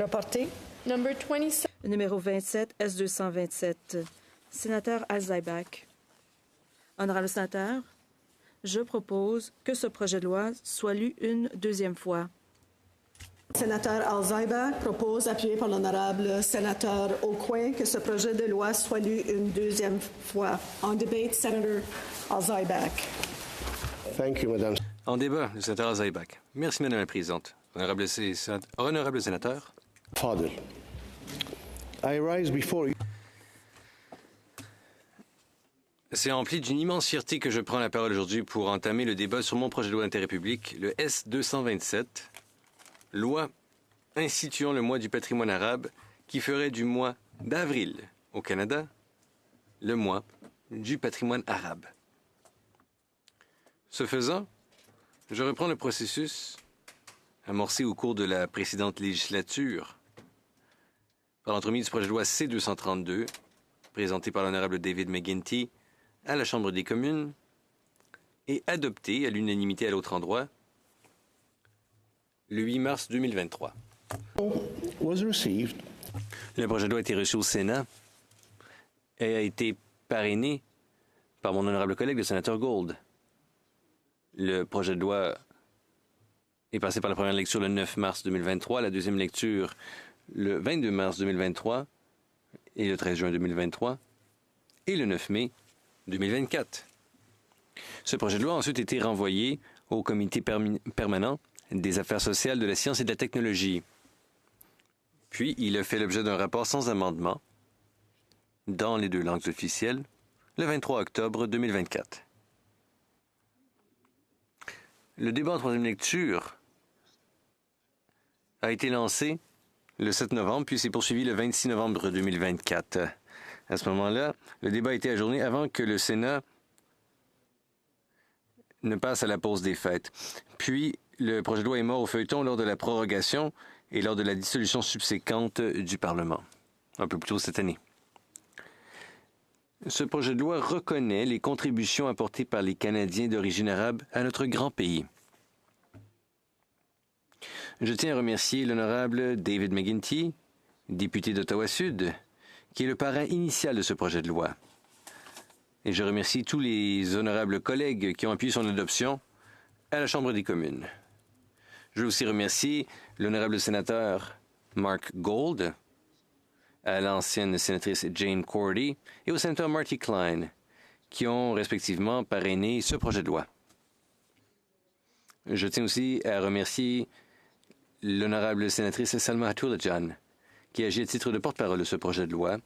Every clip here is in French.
Reporté. Numéro 27, S227. Sénateur Al-Zaibak. Honorable sénateur, je propose que ce projet de loi soit lu une deuxième fois. Sénateur Al-Zaibak propose, appuyé par l'honorable sénateur Aucoin, que ce projet de loi soit lu une deuxième fois. En debate, Senator Al-Zaibak. Thank you, Madame. En débat, le sénateur Al-Zaibak. Merci, Madame la Présidente. Honorable sénateur. Fadil. I rise before you. C'est rempli d'une immense fierté que je prends la parole aujourd'hui pour entamer le débat sur mon projet de loi d'intérêt public, le S227, loi instituant le mois du patrimoine arabe qui ferait du mois d'avril au Canada le mois du patrimoine arabe. Ce faisant, je reprends le processus amorcé au cours de la précédente législature par l'entremise du projet de loi C-232, présenté par l'honorable David McGuinty à la Chambre des communes et adopté à l'unanimité à l'autre endroit le 8 mars 2023. Was received. Le projet de loi a été reçu au Sénat et a été parrainé par mon honorable collègue, le sénateur Gould. Le projet de loi est passé par la première lecture le 9 mars 2023, la deuxième lecture le 22 mars 2023 et le 13 juin 2023 et le 9 mai 2024. Ce projet de loi a ensuite été renvoyé au comité permanent des affaires sociales, de la science et de la technologie. Puis, il a fait l'objet d'un rapport sans amendement dans les deux langues officielles le 23 octobre 2024. Le débat en troisième lecture a été lancé le 7 novembre, puis s'est poursuivi le 26 novembre 2024. À ce moment-là, le débat a été ajourné avant que le Sénat ne passe à la pause des fêtes. Puis, le projet de loi est mort au feuilleton lors de la prorogation et lors de la dissolution subséquente du Parlement, un peu plus tôt cette année. Ce projet de loi reconnaît les contributions apportées par les Canadiens d'origine arabe à notre grand pays. Je tiens à remercier l'honorable David McGuinty, député d'Ottawa-Sud, qui est le parrain initial de ce projet de loi. Et je remercie tous les honorables collègues qui ont appuyé son adoption à la Chambre des communes. Je veux aussi remercier l'honorable sénateur Mark Gould, à l'ancienne sénatrice Jane Cordy et au sénateur Marty Klein, qui ont respectivement parrainé ce projet de loi. Je tiens aussi à remercier l'honorable sénatrice Salma Hatulajan, qui agit à titre de porte-parole de ce projet de loi,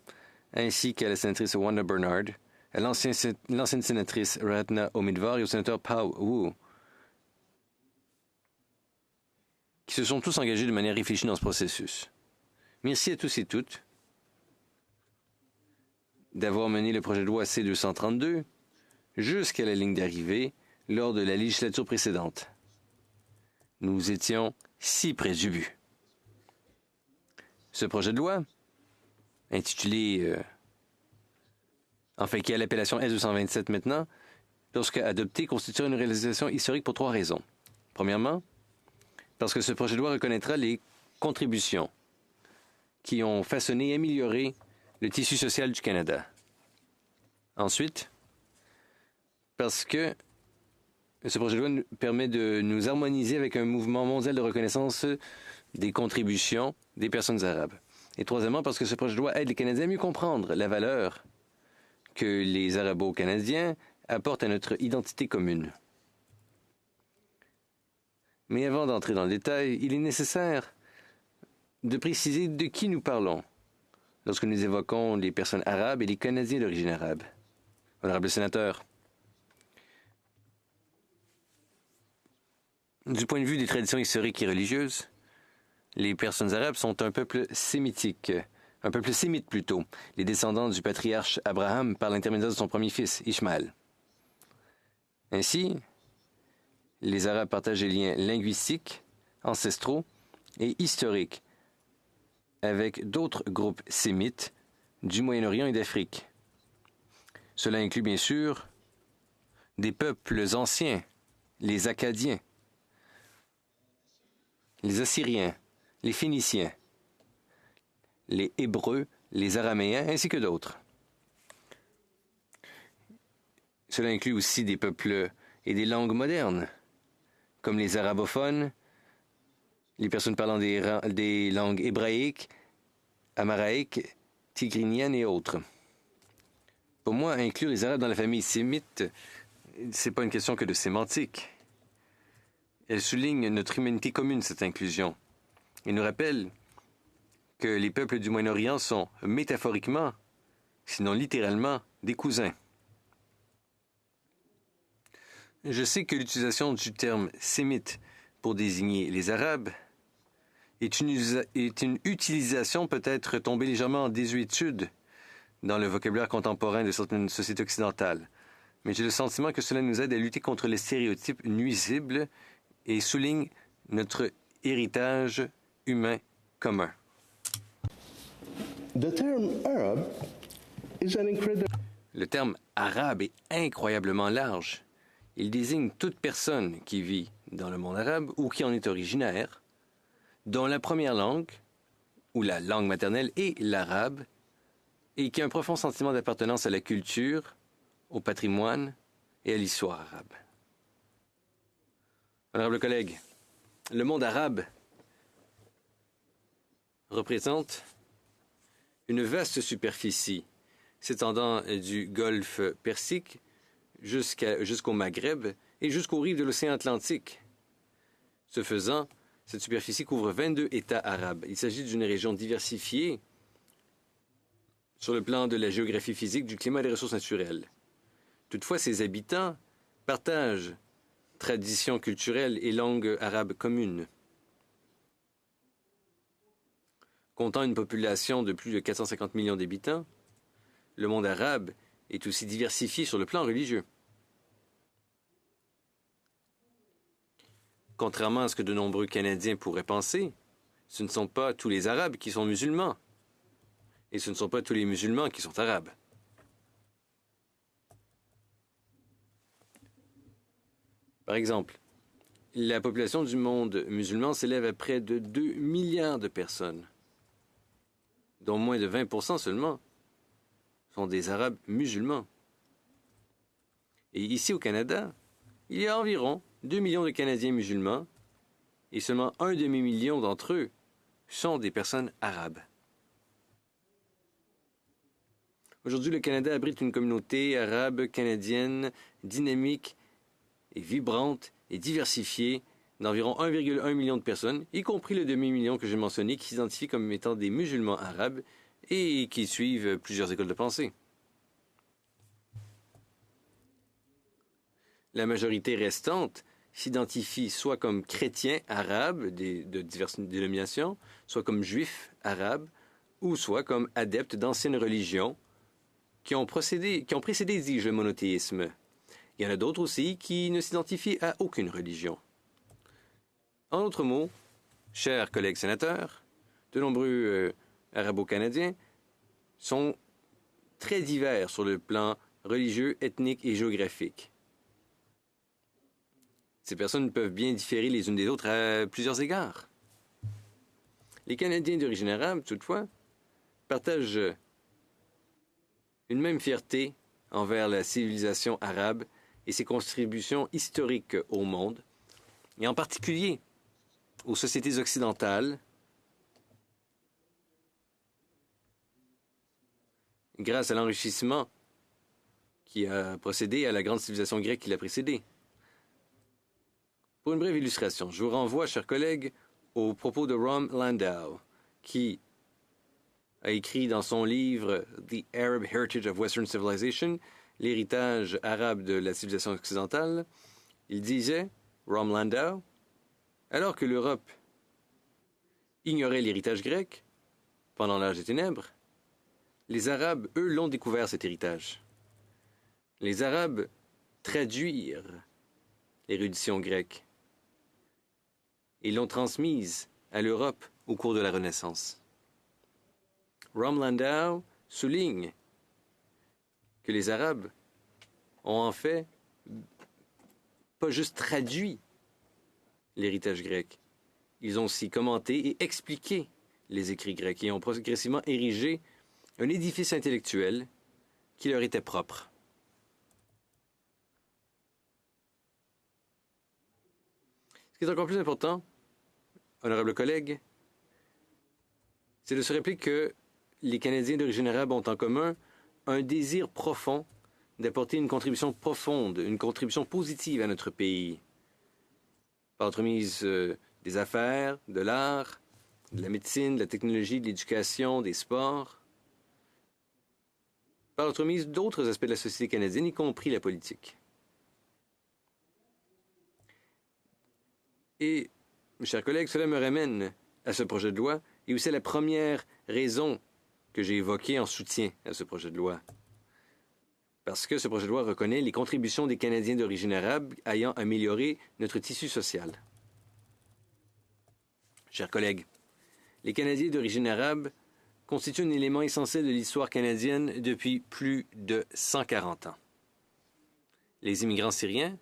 ainsi qu'à la sénatrice Wanda Bernard, à l'ancienne sénatrice Ratna Omidvar et au sénateur Pao Wu, qui se sont tous engagés de manière réfléchie dans ce processus. Merci à tous et toutes d'avoir mené le projet de loi C-232 jusqu'à la ligne d'arrivée lors de la législature précédente. Nous étions si près du but. Ce projet de loi, intitulé, qui a l'appellation S-227 maintenant, lorsque adopté, constituera une réalisation historique pour trois raisons. Premièrement, parce que ce projet de loi reconnaîtra les contributions qui ont façonné et amélioré le tissu social du Canada. Ensuite, parce que ce projet de loi nous permet de nous harmoniser avec un mouvement mondial de reconnaissance des contributions des personnes arabes. Et troisièmement, parce que ce projet de loi aide les Canadiens à mieux comprendre la valeur que les Arabo-Canadiens apportent à notre identité commune. Mais avant d'entrer dans le détail, il est nécessaire de préciser de qui nous parlons lorsque nous évoquons les personnes arabes et les Canadiens d'origine arabe. Honorable sénateur, du point de vue des traditions historiques et religieuses, les personnes arabes sont un peuple sémitique, un peuple sémite plutôt, les descendants du patriarche Abraham par l'intermédiaire de son premier fils, Ishmaël. Ainsi, les Arabes partagent des liens linguistiques, ancestraux et historiques avec d'autres groupes sémites du Moyen-Orient et d'Afrique. Cela inclut bien sûr des peuples anciens, les Akkadiens, les Assyriens, les Phéniciens, les Hébreux, les Araméens, ainsi que d'autres. Cela inclut aussi des peuples et des langues modernes, comme les arabophones, les personnes parlant des langues hébraïques, amaraïques, tigriniennes et autres. Pour moi, inclure les Arabes dans la famille sémite, c'est pas une question que de sémantique. Elle souligne notre humanité commune, cette inclusion. Elle nous rappelle que les peuples du Moyen-Orient sont métaphoriquement, sinon littéralement, des cousins. Je sais que l'utilisation du terme sémite pour désigner les Arabes est une utilisation peut-être tombée légèrement en désuétude dans le vocabulaire contemporain de certaines sociétés occidentales. Mais j'ai le sentiment que cela nous aide à lutter contre les stéréotypes nuisibles et souligne notre héritage humain commun. The term Arab is an incredible. Le terme arabe est incroyablement large. Il désigne toute personne qui vit dans le monde arabe ou qui en est originaire, dont la première langue, ou la langue maternelle, est l'arabe, et qui a un profond sentiment d'appartenance à la culture, au patrimoine et à l'histoire arabe. Honorable collègue, le monde arabe représente une vaste superficie s'étendant du golfe Persique jusqu'au Maghreb et jusqu'aux rives de l'océan Atlantique. Ce faisant, cette superficie couvre 22 États arabes. Il s'agit d'une région diversifiée sur le plan de la géographie physique, du climat et des ressources naturelles. Toutefois, ses habitants partagent traditions culturelles et langues arabes communes. Comptant une population de plus de 450 millions d'habitants, le monde arabe est aussi diversifié sur le plan religieux. Contrairement à ce que de nombreux Canadiens pourraient penser, ce ne sont pas tous les Arabes qui sont musulmans, et ce ne sont pas tous les musulmans qui sont arabes. Par exemple, la population du monde musulman s'élève à près de 2 milliards de personnes, dont moins de 20% seulement sont des Arabes musulmans. Et ici au Canada, il y a environ 2 millions de Canadiens musulmans et seulement un demi-million d'entre eux sont des personnes arabes. Aujourd'hui, le Canada abrite une communauté arabe canadienne dynamique et vibrante et diversifiée d'environ 1,1 million de personnes, y compris le demi-million que j'ai mentionné, qui s'identifient comme étant des musulmans arabes et qui suivent plusieurs écoles de pensée. La majorité restante s'identifie soit comme chrétiens arabes de diverses dénominations, soit comme juifs arabes, ou soit comme adeptes d'anciennes religions qui ont précédé, dis-je, le monothéisme. Il y en a d'autres aussi qui ne s'identifient à aucune religion. En d'autres mots, chers collègues sénateurs, de nombreux Arabo-Canadiens sont très divers sur le plan religieux, ethnique et géographique. Ces personnes peuvent bien différer les unes des autres à plusieurs égards. Les Canadiens d'origine arabe, toutefois, partagent une même fierté envers la civilisation arabe et ses contributions historiques au monde, et en particulier aux sociétés occidentales, grâce à l'enrichissement qui a procédé à la grande civilisation grecque qui l'a précédée. Pour une brève illustration, je vous renvoie, chers collègues, aux propos de Rom Landau, qui a écrit dans son livre The Arab Heritage of Western Civilization, l'héritage arabe de la civilisation occidentale. Il disait, Rom Landau, alors que l'Europe ignorait l'héritage grec pendant l'âge des ténèbres, les Arabes, eux, l'ont découvert, cet héritage. Les Arabes traduisirent l'érudition grecque et l'ont transmise à l'Europe au cours de la Renaissance. Rom Landau souligne que les Arabes ont en fait pas juste traduit l'héritage grec, ils ont aussi commenté et expliqué les écrits grecs et ont progressivement érigé un édifice intellectuel qui leur était propre. Ce qui est encore plus important, honorables collègues, c'est de se rappeler que les Canadiens d'origine arabe ont en commun un désir profond d'apporter une contribution profonde, une contribution positive à notre pays, par l'entremise des affaires, de l'art, de la médecine, de la technologie, de l'éducation, des sports, par l'entremise d'autres aspects de la société canadienne, y compris la politique. Et, mes chers collègues, cela me ramène à ce projet de loi et aussi à la première raison que j'ai évoquée en soutien à ce projet de loi. Parce que ce projet de loi reconnaît les contributions des Canadiens d'origine arabe ayant amélioré notre tissu social. Chers collègues, les Canadiens d'origine arabe constituent un élément essentiel de l'histoire canadienne depuis plus de 140 ans. Les immigrants syriens,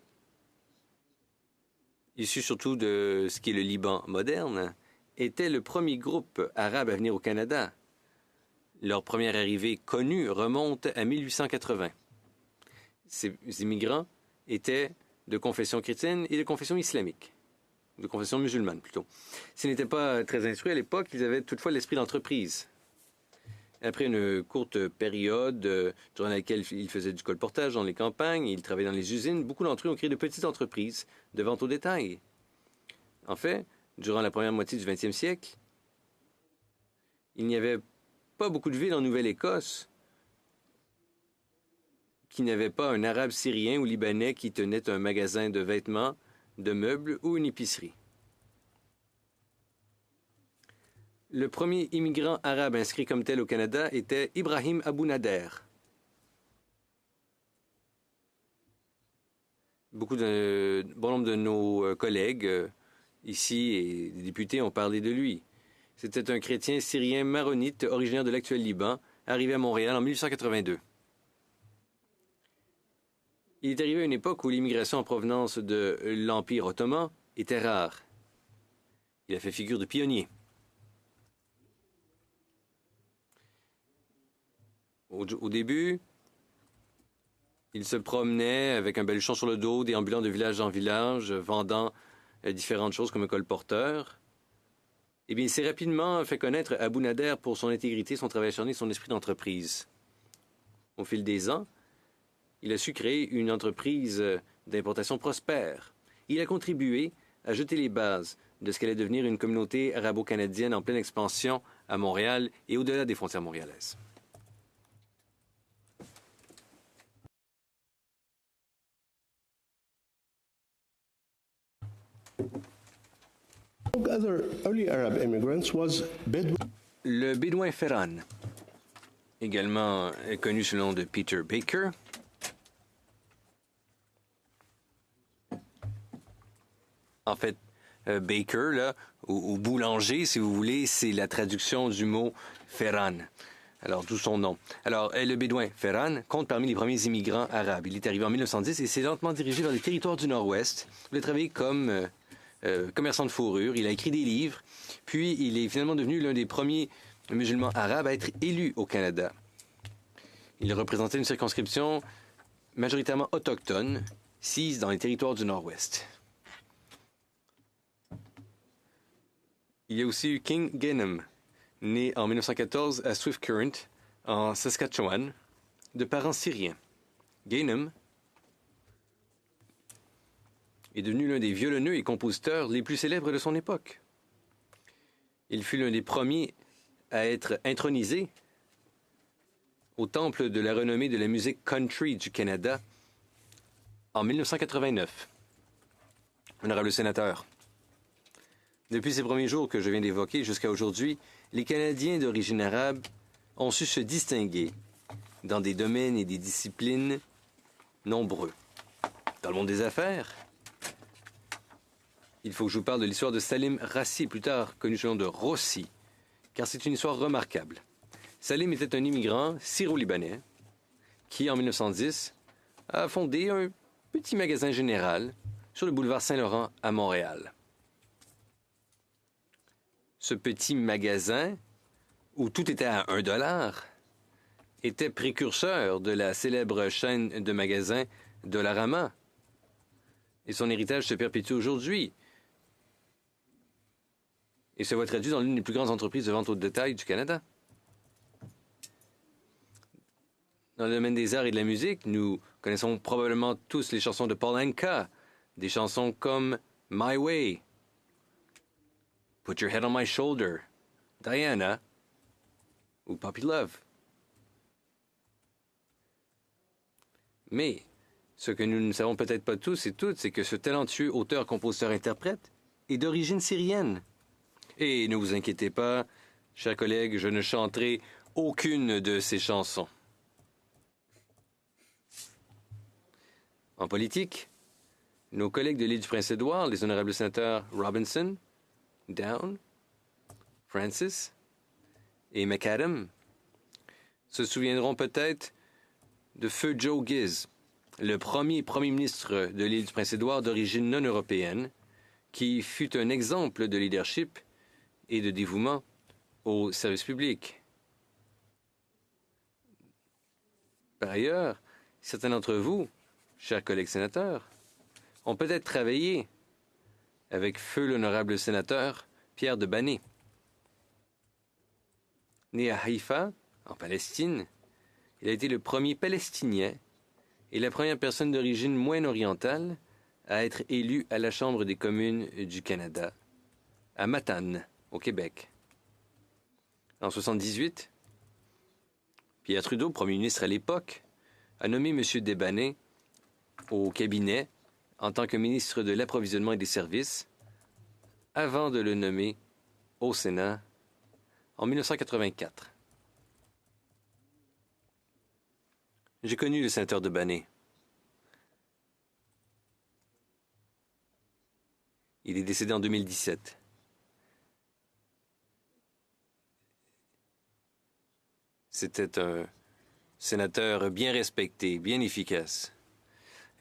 issus surtout de ce qui est le Liban moderne, étaient le premier groupe arabe à venir au Canada. Leur première arrivée connue remonte à 1880. Ces immigrants étaient de confession chrétienne et de confession islamique, de confession musulmane plutôt. S'ils n'étaient pas très instruits à l'époque, ils avaient toutefois l'esprit d'entreprise. Après une courte période durant laquelle ils faisaient du colportage dans les campagnes, ils travaillaient dans les usines, beaucoup d'entre eux ont créé de petites entreprises de vente au détail. En fait, durant la première moitié du 20e siècle, il n'y avait pas beaucoup de villes en Nouvelle-Écosse qui n'avaient pas un Arabe syrien ou Libanais qui tenait un magasin de vêtements, de meubles ou une épicerie. Le premier immigrant arabe inscrit comme tel au Canada était Ibrahim Abou Nader. Bon nombre de nos collègues ici et des députés ont parlé de lui. C'était un chrétien syrien maronite originaire de l'actuel Liban, arrivé à Montréal en 1882. Il est arrivé à une époque où l'immigration en provenance de l'Empire ottoman était rare. Il a fait figure de pionnier. Au début, il se promenait avec un baluchon sur le dos, déambulant de village en village, vendant différentes choses comme un colporteur. Eh bien, il s'est rapidement fait connaître Abou Nader pour son intégrité, son travail acharné, son esprit d'entreprise. Au fil des ans, il a su créer une entreprise d'importation prospère. Il a contribué à jeter les bases de ce qu'allait devenir une communauté arabo-canadienne en pleine expansion à Montréal et au-delà des frontières montréalaises. Other early Arab immigrants was Bedouin. Le Bédouin Ferran, également connu sous le nom de Peter Baker, en fait, Baker, là, ou boulanger, si vous voulez, c'est la traduction du mot Ferran. Alors, d'où son nom. Alors, le Bédouin Ferran compte parmi les premiers immigrants arabes. Il est arrivé en 1910 et s'est lentement dirigé vers les territoires du Nord-Ouest. Il a travaillé comme commerçant de fourrure. Il a écrit des livres. Puis, il est finalement devenu l'un des premiers musulmans arabes à être élu au Canada. Il représentait une circonscription majoritairement autochtone, sise dans les territoires du Nord-Ouest. Il y a aussi eu King Gainham, né en 1914 à Swift Current, en Saskatchewan, de parents syriens. Gainham est devenu l'un des violoneux et compositeurs les plus célèbres de son époque. Il fut l'un des premiers à être intronisé au temple de la renommée de la musique country du Canada en 1989. Honorable sénateur, depuis ces premiers jours que je viens d'évoquer jusqu'à aujourd'hui, les Canadiens d'origine arabe ont su se distinguer dans des domaines et des disciplines nombreux. Dans le monde des affaires, il faut que je vous parle de l'histoire de Salim Rassi, plus tard connu sous le nom de Rossi, car c'est une histoire remarquable. Salim était un immigrant syro-libanais qui, en 1910, a fondé un petit magasin général sur le boulevard Saint-Laurent à Montréal. ce petit magasin où tout était à $1 était précurseur de la célèbre chaîne de magasins Dollarama. Et son héritage se perpétue aujourd'hui. Et se voit traduit dans l'une des plus grandes entreprises de vente au détail du Canada. Dans le domaine des arts et de la musique, nous connaissons probablement tous les chansons de Paul Anka, des chansons comme My Way, Put Your Head on My Shoulder, Diana ou Puppy Love. Mais ce que nous ne savons peut-être pas tous et toutes, c'est que ce talentueux auteur-compositeur-interprète est d'origine syrienne. Et ne vous inquiétez pas, chers collègues, je ne chanterai aucune de ces chansons. En politique, nos collègues de l'île du Prince-Édouard, les honorables sénateurs Robinson, Down, Francis et McAdam, se souviendront peut-être de Feu Joe Ghiz, le premier ministre de l'île du Prince-Édouard d'origine non européenne, qui fut un exemple de leadership et de dévouement au service public. Par ailleurs, certains d'entre vous, chers collègues sénateurs, ont peut-être travaillé avec feu l'honorable sénateur Pierre de Banné. Né à Haïfa, en Palestine, il a été le premier Palestinien et la première personne d'origine moyen-orientale à être élu à la Chambre des communes du Canada, à Matane, au Québec. En 1978, Pierre Trudeau, premier ministre à l'époque, a nommé M. Desbanais au cabinet en tant que ministre de l'Approvisionnement et des Services, avant de le nommer au Sénat en 1984. J'ai connu le sénateur Desbanais. Il est décédé en 2017. C'était un sénateur bien respecté, bien efficace.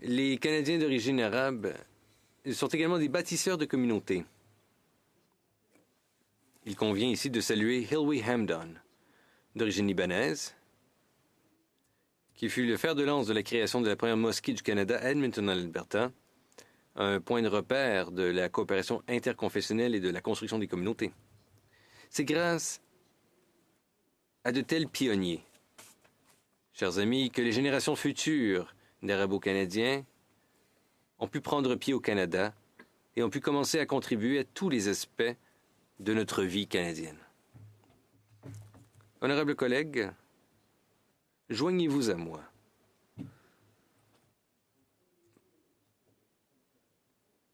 Les Canadiens d'origine arabe sont également des bâtisseurs de communautés. Il convient ici de saluer Hilwy Hamdan, d'origine libanaise, qui fut le fer de lance de la création de la première mosquée du Canada à Edmonton, en Alberta, un point de repère de la coopération interconfessionnelle et de la construction des communautés. C'est grâce à de tels pionniers, chers amis, que les générations futures d'Arabo-Canadiens ont pu prendre pied au Canada et ont pu commencer à contribuer à tous les aspects de notre vie canadienne. Honorables collègues, joignez-vous à moi.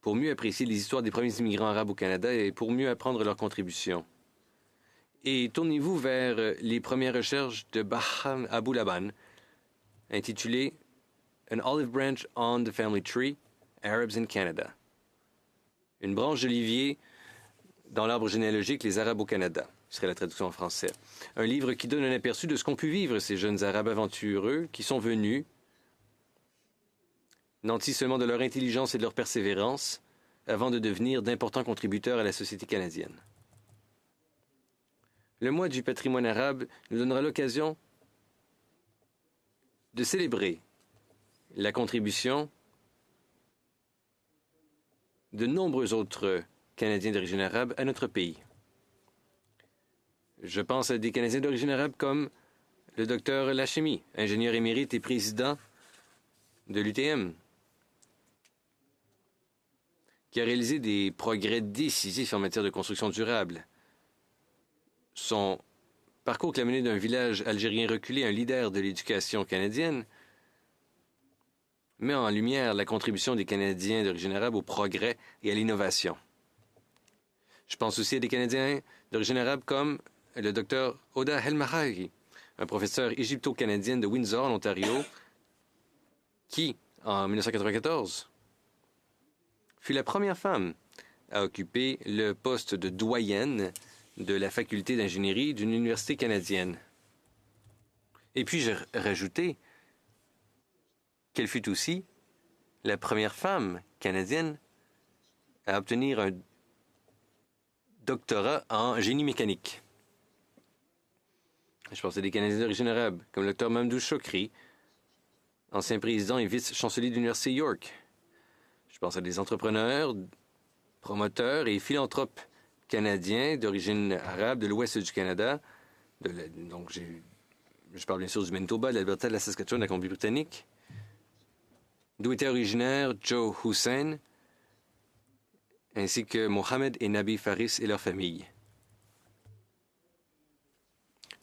Pour mieux apprécier les histoires des premiers immigrants arabes au Canada et pour mieux apprendre leurs contributions. Et tournez-vous vers les premières recherches de Baham Abou-Laban, intitulées An Olive Branch on the Family Tree, Arabs in Canada. Une branche d'olivier dans l'arbre généalogique Les Arabes au Canada, ce serait la traduction en français. Un livre qui donne un aperçu de ce qu'ont pu vivre ces jeunes Arabes aventureux qui sont venus, nantis seulement de leur intelligence et de leur persévérance, avant de devenir d'importants contributeurs à la société canadienne. Le mois du patrimoine arabe nous donnera l'occasion de célébrer la contribution de nombreux autres Canadiens d'origine arabe à notre pays. Je pense à des Canadiens d'origine arabe comme le docteur Lachemi, ingénieur émérite et président de l'UTM, qui a réalisé des progrès décisifs en matière de construction durable. Son parcours qui l'a mené d'un village algérien reculé à un leader de l'éducation canadienne met en lumière la contribution des Canadiens d'origine arabe au progrès et à l'innovation. Je pense aussi à des Canadiens d'origine arabe comme le docteur Oda Helmahari, un professeur égypto-canadien de Windsor, en Ontario, qui, en 1994, fut la première femme à occuper le poste de doyenne de la faculté d'ingénierie d'une université canadienne. Et puis, j'ai rajouté qu'elle fut aussi la première femme canadienne à obtenir un doctorat en génie mécanique. Je pense à des Canadiens d'origine arabe, comme le Dr Mamdouh Chokri, ancien président et vice-chancelier de l'Université York. Je pense à des entrepreneurs, promoteurs et philanthropes canadiens d'origine arabe de l'ouest du Canada. Je parle bien sûr du Manitoba, de l'Alberta, de la Saskatchewan, de la Colombie-Britannique, d'où étaient originaires Joe Hussein, ainsi que Mohamed et Nabi Faris et leurs familles.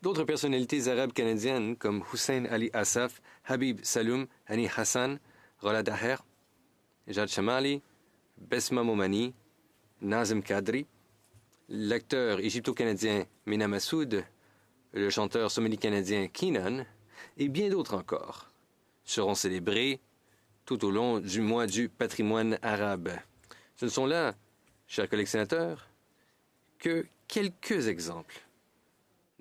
D'autres personnalités arabes canadiennes comme Hussein Ali Assaf, Habib Saloum, Hani Hassan, Rola Daher, Jad Shamali, Besma Momani, Nazem Kadri, l'acteur égypto-canadien Mena Massoud, le chanteur somali-canadien Keenan et bien d'autres encore seront célébrés tout au long du mois du patrimoine arabe. Ce ne sont là, chers collègues sénateurs, que quelques exemples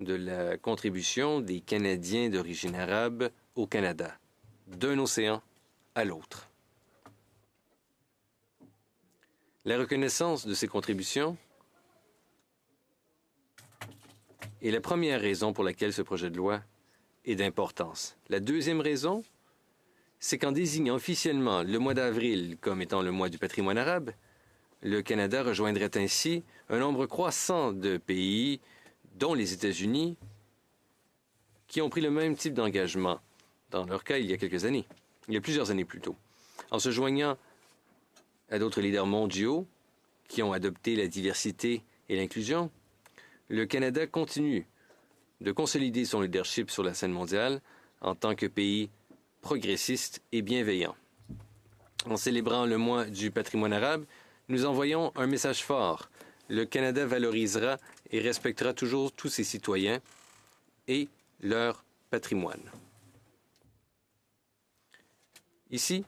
de la contribution des Canadiens d'origine arabe au Canada, d'un océan à l'autre. La reconnaissance de ces contributions est la première raison pour laquelle ce projet de loi est d'importance. La deuxième raison, c'est qu'en désignant officiellement le mois d'avril comme étant le mois du patrimoine arabe, le Canada rejoindrait ainsi un nombre croissant de pays, dont les États-Unis, qui ont pris le même type d'engagement, dans leur cas il y a quelques années, il y a plusieurs années plus tôt, en se joignant à d'autres leaders mondiaux qui ont adopté la diversité et l'inclusion. Le Canada continue de consolider son leadership sur la scène mondiale en tant que pays progressiste et bienveillant. En célébrant le mois du patrimoine arabe, nous envoyons un message fort. Le Canada valorisera et respectera toujours tous ses citoyens et leur patrimoine. Ici,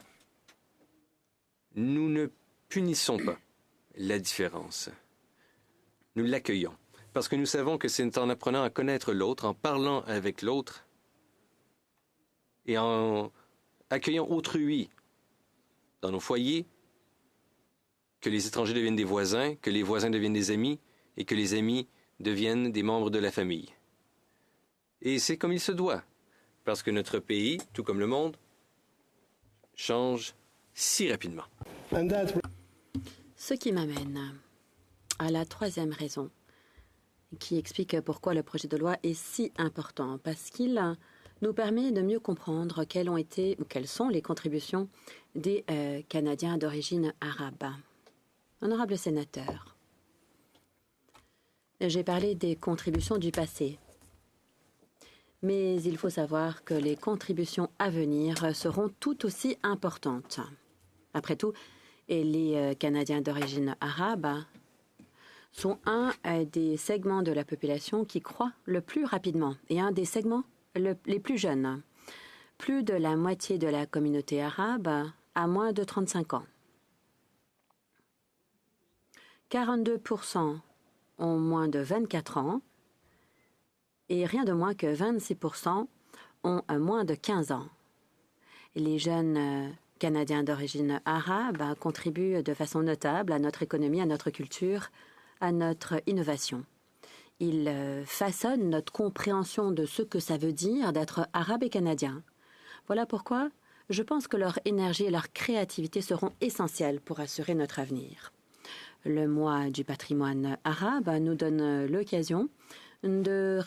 nous ne punissons pas la différence. Nous l'accueillons parce que nous savons que c'est en apprenant à connaître l'autre, en parlant avec l'autre et en accueillant autrui dans nos foyers, que les étrangers deviennent des voisins, que les voisins deviennent des amis et que les amis deviennent des membres de la famille. Et c'est comme il se doit, parce que notre pays, tout comme le monde, change si rapidement. Ce qui m'amène à la troisième raison, qui explique pourquoi le projet de loi est si important, parce qu'il nous permet de mieux comprendre quelles ont été ou quelles sont les contributions des Canadiens d'origine arabe. Honorable sénateur, j'ai parlé des contributions du passé, mais il faut savoir que les contributions à venir seront tout aussi importantes. Après tout, les Canadiens d'origine arabe sont un des segments de la population qui croît le plus rapidement et un des segments les plus jeunes. Plus de la moitié de la communauté arabe a moins de 35 ans. 42% ont moins de 24 ans et rien de moins que 26% ont moins de 15 ans. Les jeunes Canadiens d'origine arabe contribuent de façon notable à notre économie, à notre culture, à notre innovation. Ils façonnent notre compréhension de ce que ça veut dire d'être arabe et canadien. Voilà pourquoi je pense que leur énergie et leur créativité seront essentielles pour assurer notre avenir. Le mois du patrimoine arabe nous donne l'occasion de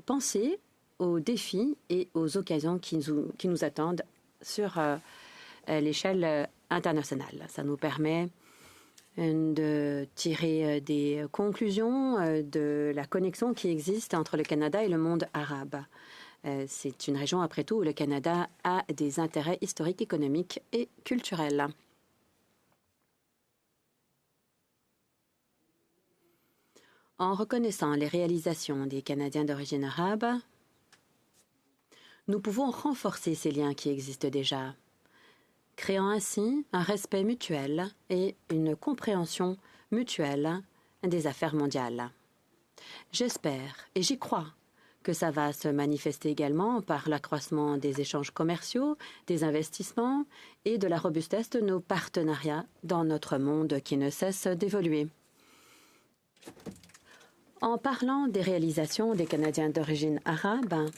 penser aux défis et aux occasions qui nous attendent sur l'échelle internationale. Ça nous permet de tirer des conclusions de la connexion qui existe entre le Canada et le monde arabe. C'est une région, après tout, où le Canada a des intérêts historiques, économiques et culturels. En reconnaissant les réalisations des Canadiens d'origine arabe, nous pouvons renforcer ces liens qui existent déjà, créant ainsi un respect mutuel et une compréhension mutuelle des affaires mondiales. J'espère et j'y crois que ça va se manifester également par l'accroissement des échanges commerciaux, des investissements et de la robustesse de nos partenariats dans notre monde qui ne cesse d'évoluer. En parlant des réalisations des Canadiens d'origine arabe,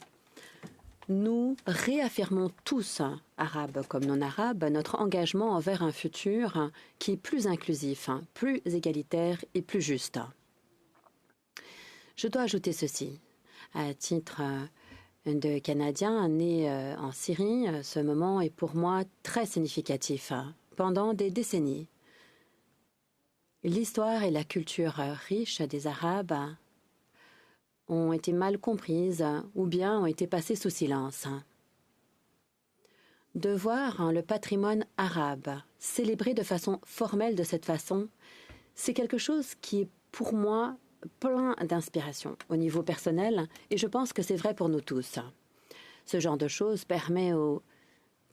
nous réaffirmons tous, arabes comme non-arabes, notre engagement envers un futur qui est plus inclusif, plus égalitaire et plus juste. Je dois ajouter ceci. À titre de Canadien né en Syrie, ce moment est pour moi très significatif. Pendant des décennies, l'histoire et la culture riche des Arabes ont été mal comprises ou bien ont été passées sous silence. De voir le patrimoine arabe célébré de façon formelle de cette façon, c'est quelque chose qui est pour moi plein d'inspiration au niveau personnel et je pense que c'est vrai pour nous tous. Ce genre de choses permet aux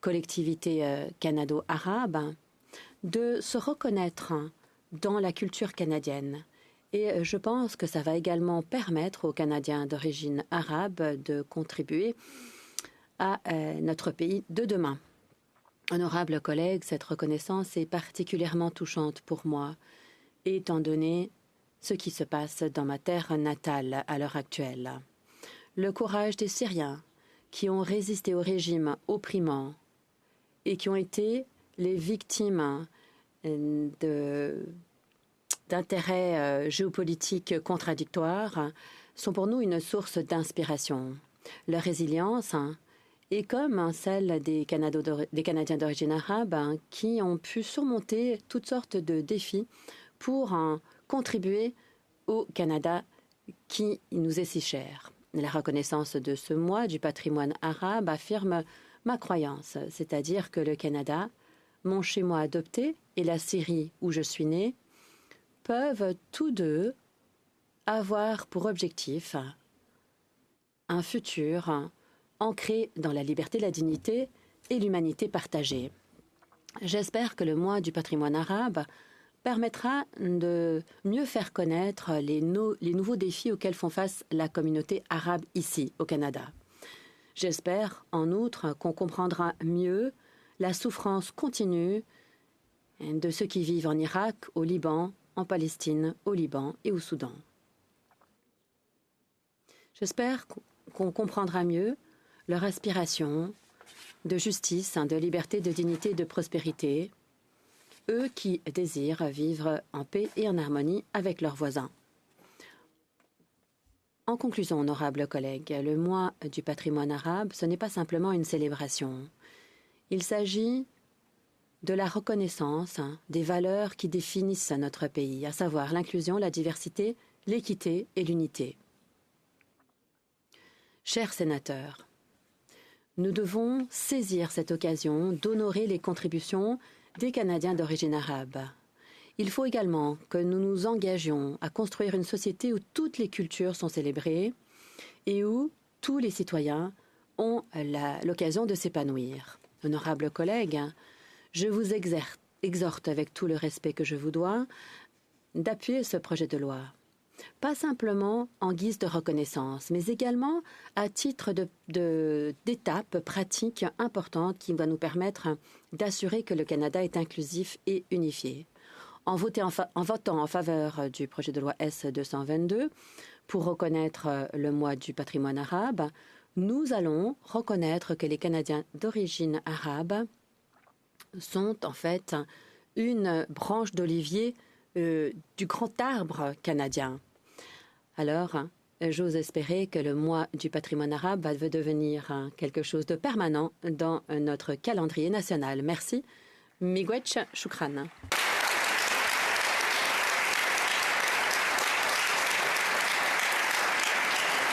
collectivités canado-arabes de se reconnaître dans la culture canadienne. Et je pense que ça va également permettre aux Canadiens d'origine arabe de contribuer à notre pays de demain. Honorables collègues, cette reconnaissance est particulièrement touchante pour moi, étant donné ce qui se passe dans ma terre natale à l'heure actuelle. Le courage des Syriens qui ont résisté au régime opprimant et qui ont été les victimes d'intérêts géopolitiques contradictoires sont pour nous une source d'inspiration. Leur résilience est comme celle des Canadiens d'origine arabe qui ont pu surmonter toutes sortes de défis pour contribuer au Canada qui nous est si cher. La reconnaissance de ce mois du patrimoine arabe affirme ma croyance, c'est-à-dire que le Canada, mon chez-moi adopté, et la Syrie où je suis née, peuvent tous deux avoir pour objectif un futur ancré dans la liberté, la dignité et l'humanité partagée. J'espère que le mois du patrimoine arabe permettra de mieux faire connaître les nouveaux défis auxquels font face la communauté arabe ici, au Canada. J'espère, en outre, qu'on comprendra mieux la souffrance continue de ceux qui vivent en Irak, au Liban, en Palestine, au Liban et au Soudan. J'espère qu'on comprendra mieux leur aspiration de justice, de liberté, de dignité et de prospérité, eux qui désirent vivre en paix et en harmonie avec leurs voisins. En conclusion, honorables collègues, le mois du patrimoine arabe, ce n'est pas simplement une célébration. Il s'agit de la reconnaissance des valeurs qui définissent notre pays, à savoir l'inclusion, la diversité, l'équité et l'unité. Chers sénateurs, nous devons saisir cette occasion d'honorer les contributions des Canadiens d'origine arabe. Il faut également que nous nous engagions à construire une société où toutes les cultures sont célébrées et où tous les citoyens ont l'occasion de s'épanouir. Honorables collègues, je vous exhorte avec tout le respect que je vous dois d'appuyer ce projet de loi. Pas simplement en guise de reconnaissance, mais également à titre d'étape pratique importante qui va nous permettre d'assurer que le Canada est inclusif et unifié. En votant en faveur du projet de loi S-222 pour reconnaître le mois du patrimoine arabe, nous allons reconnaître que les Canadiens d'origine arabe sont en fait une branche d'olivier du grand arbre canadien. Alors, j'ose espérer que le mois du patrimoine arabe va devenir quelque chose de permanent dans notre calendrier national. Merci. Miigwech, shukran.